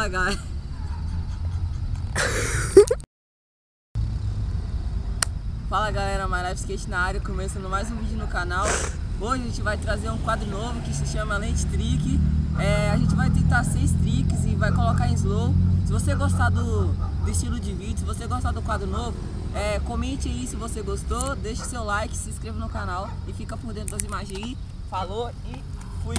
Fala, galera. Fala, galera, My Life Skate na área, começando mais um vídeo no canal. Hoje a gente vai trazer um quadro novo que se chama Lente Trick. A gente vai tentar 6 tricks e vai colocar em slow. Se você gostar do estilo de vídeo, se você gostar do quadro novo, comente aí se você gostou, deixe seu like, se inscreva no canal e fica por dentro das imagens aí. Falou e fui!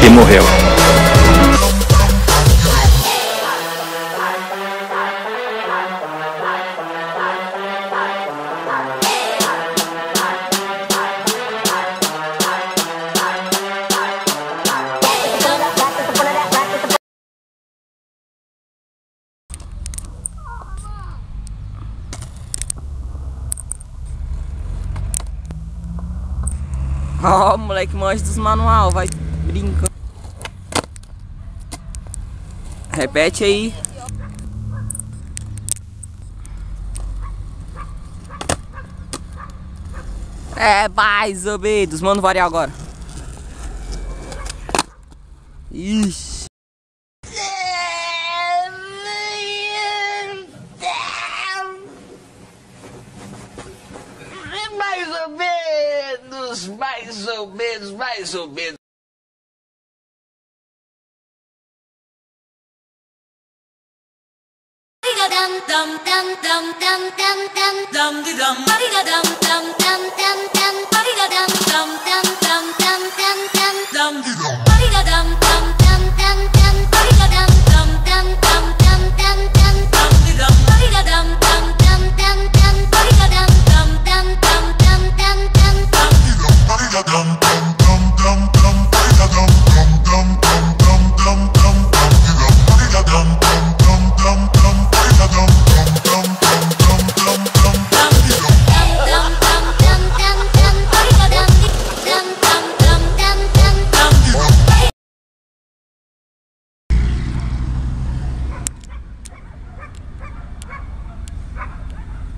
E morreu. Ó, moleque manja dos manual, vai brincando. Repete aí. Mais ou menos. Mano, variar agora. Ixi. Mais ou menos, mais ou menos, mais ou menos.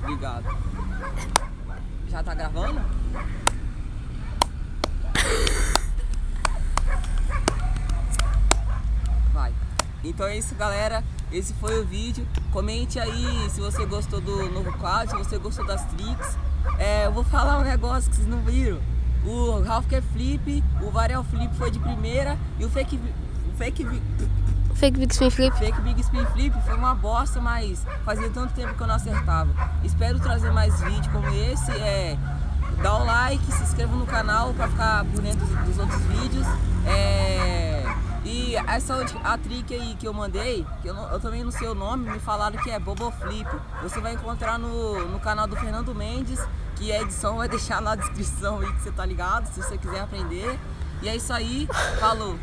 Obrigado. Já tá gravando? Vai. Então é isso, galera. Esse foi o vídeo. Comente aí se você gostou do novo quadro, se você gostou das tricks. Eu vou falar um negócio que vocês não viram. O Ralph quer flip, o Varial Flip foi de primeira e o Fake Big Spin Flip foi uma bosta, mas fazia tanto tempo que eu não acertava. Espero trazer mais vídeos como esse. Dá o like, se inscreva no canal para ficar por dentro dos outros vídeos. E essa a trick aí que eu mandei, que eu também não sei o nome, me falaram que é Bobo Flip. Você vai encontrar no canal do Fernando Mendes, que a edição vai deixar na descrição aí, que você tá ligado, se você quiser aprender. E é isso aí, falou!